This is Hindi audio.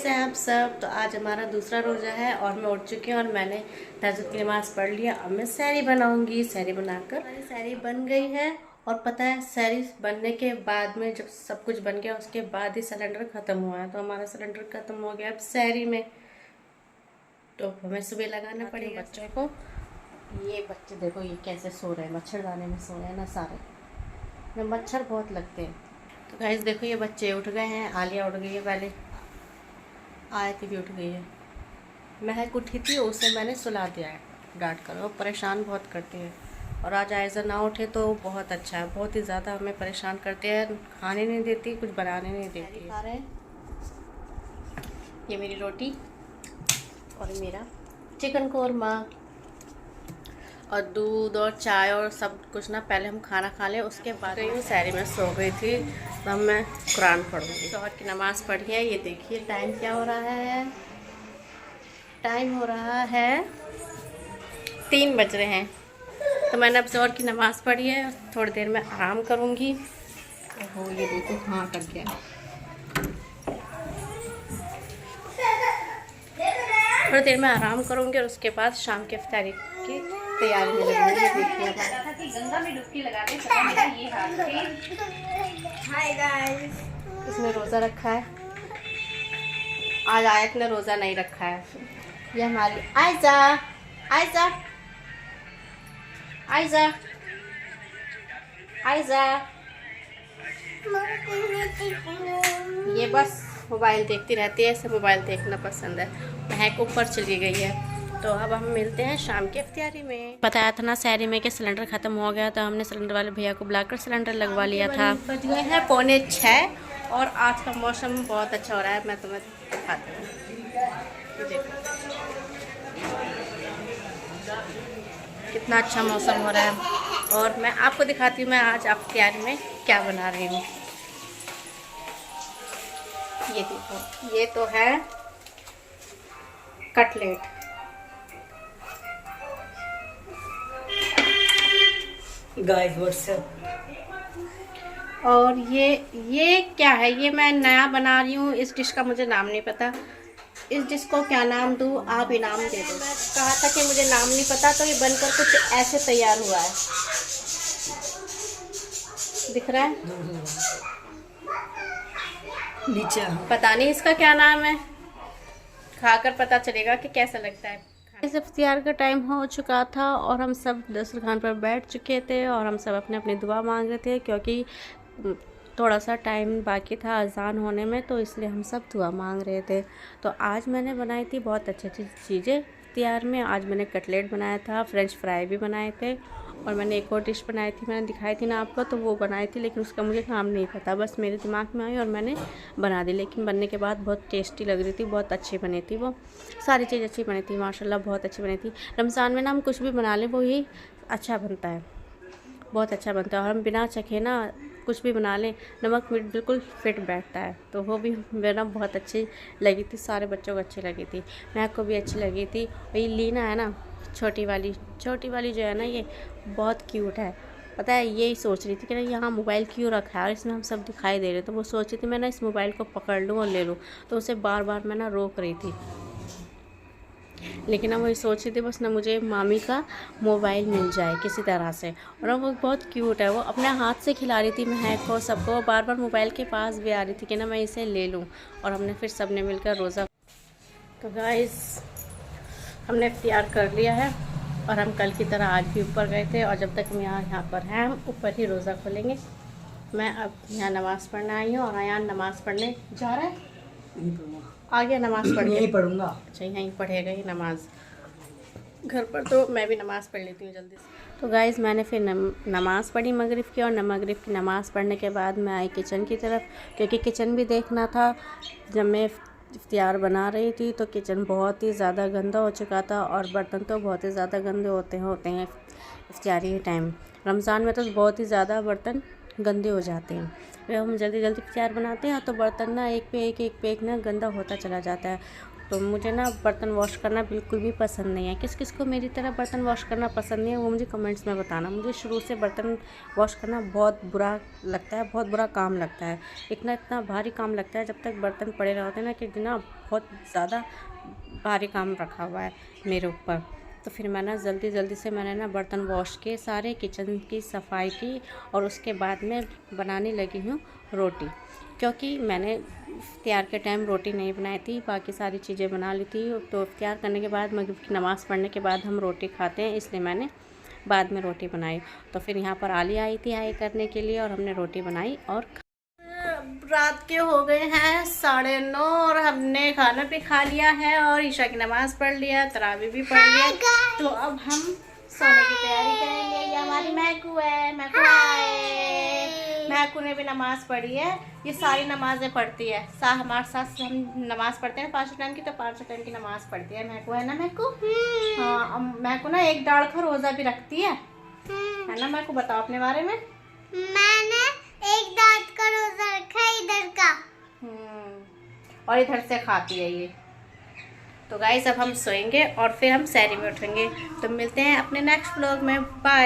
कैसे हैं आप सब। तो आज हमारा दूसरा रोज़ा है और मैं उठ चुकी हूँ और मैंने तहज्जुद की नमाज़ पढ़ लिया। अब मैं सहरी बनाऊंगी। सहरी बनाकर हमारी सहरी बन गई है। और पता है सहरी बनने के बाद में जब सब कुछ बन गया उसके बाद ही सिलेंडर ख़त्म हुआ है। तो हमारा सिलेंडर ख़त्म हो गया अब सहरी में, तो हमें सुबह लगाना पड़ेगा बच्चों को। ये बच्चे देखो ये कैसे सो रहे हैं, मच्छरदानी में सो रहे हैं ना सारे, में मच्छर बहुत लगते हैं। तो गाइस देखो ये बच्चे उठ गए हैं। आलिया उठ गई है, पहले आयत भी उठ गई है। महक उठी थी, उसे मैंने सुला दिया है डांट कर। वो परेशान बहुत करती है और आज आयज़ा ना उठे तो बहुत अच्छा है। बहुत ही ज़्यादा हमें परेशान करते हैं, खाने नहीं देती, कुछ बनाने नहीं देती। खा रहे हैं ये मेरी रोटी और मेरा चिकन कौरमा और दूध और चाय और सब कुछ ना। पहले हम खाना खा लें उसके बाद गई हूँ सहरी में, सो गई थी। तब मैं कुरान पढ़ूँगी। ज़ोहर की नमाज़ पढ़ी है। ये देखिए टाइम क्या हो रहा है, टाइम हो रहा है 3 बज रहे हैं। तो मैंने अब ज़ोहर की नमाज़ पढ़ी है, थोड़ी देर में आराम करूँगी। ओहो ये देखो हाँ कट गया। थोड़ी देर में आराम करूँगी और उसके बाद शाम की इफ्तारी की तैयारी में लगूंगी। देखिए गंगा में डुबकी लगाने ये हाल हाय गाइस। इसने रोज़ा रखा है, आज आयत ने रोज़ा नहीं रखा है। ये हमारी आयजा आयजा आयजा आयजा ये बस मोबाइल देखती रहती है, इसे मोबाइल देखना पसंद है। महक ऊपर चली गई है। तो अब हम मिलते हैं शाम की इफ्तारी में। बताया था ना सहरी में कि सिलेंडर ख़त्म हो गया, तो हमने सिलेंडर वाले भैया को बुलाकर सिलेंडर लगवा लिया था। बज गए हैं 6:45 और आज का मौसम बहुत अच्छा हो रहा है। मैं तुम्हें दिखाती हूँ, देखो कितना अच्छा मौसम हो रहा है। और मैं आपको दिखाती हूँ मैं आज इफ्तारी में क्या बना रही हूँ। ये देखो ये तो है कटलेट। Guys WhatsApp. और ये क्या है, ये मैं नया बना रही हूँ। इस डिश का मुझे नाम नहीं पता। इस डिश को क्या नाम दूँ, आप इनाम दे दो। मैं कहा था कि मुझे नाम नहीं पता, तो ये बनकर कुछ ऐसे तैयार हुआ है। दिख रहा है नीचे पता नहीं इसका क्या नाम है, खाकर पता चलेगा कि कैसा लगता है। इस इफ्तियार का टाइम हो चुका था और हम सब दस्तरखान पर बैठ चुके थे और हम सब अपने अपनी दुआ मांग रहे थे, क्योंकि थोड़ा सा टाइम बाकी था अजान होने में, तो इसलिए हम सब दुआ मांग रहे थे। तो आज मैंने बनाई थी बहुत अच्छी अच्छी चीज़ें इफ्तियार में। आज मैंने कटलेट बनाया था, फ्रेंच फ्राई भी बनाए थे और मैंने एक और डिश बनाई थी, मैंने दिखाई थी ना आपको, तो वो बनाई थी, लेकिन उसका मुझे नाम नहीं पता। बस मेरे दिमाग में आई और मैंने बना दी। लेकिन बनने के बाद बहुत टेस्टी लग रही थी, बहुत अच्छी बनी थी। वो सारी चीज़ अच्छी बनी थी माशाल्लाह, बहुत अच्छी बनी थी। रमज़ान में ना हम कुछ भी बना लें वो ही अच्छा बनता है, बहुत अच्छा बनता है। और हम बिना चखे ना कुछ भी बना लें, नमक मिर्च बिल्कुल फिट बैठता है। तो वो भी मेरा बहुत अच्छी लगी थी, सारे बच्चों को अच्छी लगी थी, मैं को भी अच्छी लगी थी। और ये लीना है ना छोटी वाली जो है ना, ये बहुत क्यूट है। पता है यही सोच रही थी कि ना यहाँ मोबाइल क्यों रखा है और इसमें हम सब दिखाई दे रहे, तो वो सोच रही थी मैं ना इस मोबाइल को पकड़ लूँ और ले लूँ। तो उसे बार बार मैं ना रोक रही थी, लेकिन अब वही सोच रही थी बस ना मुझे मामी का मोबाइल मिल जाए किसी तरह से। और वो बहुत क्यूट है, वो अपने हाथ से खिला रही थी महक को सबको, बार बार मोबाइल के पास भी आ रही थी कि ना मैं इसे ले लूँ। और हमने फिर सब ने मिलकर रोज़ा। तो गाइस हमने इफ्तियार कर लिया है और हम कल की तरह आज भी ऊपर गए थे, और जब तक हम यहाँ पर हैं हम ऊपर ही रोज़ा खोलेंगे। मैं अब यहाँ नमाज़ पढ़ने आई हूँ और यहाँ नमाज़ पढ़ने जा रहा है, आ गया नमाज़ पढ़ यहीं पढ़ूंगा। अच्छा यहीं पढ़ेगा ही नमाज़, घर पर तो मैं भी नमाज़ पढ़ लेती हूँ जल्दी से। तो गाइज़ मैंने फिर नमाज़ पढ़ी मगरिब की, और मगरिब की नमाज़ पढ़ने के बाद मैं आई किचन की तरफ, क्योंकि किचन भी देखना था। जब मैं इफ्तियार बना रही थी तो किचन बहुत ही ज़्यादा गंदा हो चुका था, और बर्तन तो बहुत ही ज़्यादा गंदे होते हैं इफ्तियारी टाइम। रमज़ान में तो बहुत ही ज़्यादा बर्तन गंदे हो जाते हैं। जब हम जल्दी जल्दी इफ्तियार बनाते हैं तो बर्तन ना एक पे एक ना गंदा होता चला जाता है। तो मुझे ना बर्तन वॉश करना बिल्कुल भी पसंद नहीं है। किस किस को मेरी तरह बर्तन वॉश करना पसंद नहीं है वो मुझे कमेंट्स में बताना। मुझे शुरू से बर्तन वॉश करना बहुत बुरा लगता है, बहुत बुरा काम लगता है। इतना भारी काम लगता है जब तक बर्तन पड़े रहे होते हैं ना कि ना बहुत ज़्यादा भारी काम रखा हुआ है मेरे ऊपर। तो फिर मैं ना जल्दी से मैंने ना बर्तन वॉश के सारे किचन की सफाई की और उसके बाद में बनाने लगी हूँ रोटी, क्योंकि मैंने इफ्तियार के टाइम रोटी नहीं बनाई थी, बाकी सारी चीज़ें बना ली थी। तो इफ्तियार करने के बाद मगरिब की नमाज़ पढ़ने के बाद हम रोटी खाते हैं, इसलिए मैंने बाद में रोटी बनाई। तो फिर यहाँ पर आली आई थी हाई करने के लिए और हमने रोटी बनाई और रात के हो गए हैं 9:30 और हमने खाना भी खा लिया है और ईशा की नमाज़ पढ़ लिया, तरावी भी पढ़ लिया। तो अब हम सोने की तैयारी करेंगे। ये हमारी महकू है, महकू ने भी नमाज़ पढ़ी है। ये सारी नमाज़ें पढ़ती है, हमारे साथ हम नमाज़ पढ़ते हैं 5 टाइम की, तो 5 टाइम की नमाज़ पढ़ती है महकू, है ना महकू? हाँ, महकू ना 1 दाढ़ का रोज़ा भी रखती है ना महकू? बताओ अपने बारे में। मैंने 1 दांत का रोजा रखा है इधर का, और इधर से खाती है ये। तो गाइस अब हम सोएंगे और फिर हम सहरी में उठेंगे। तो मिलते हैं अपने नेक्स्ट व्लॉग में। बाय।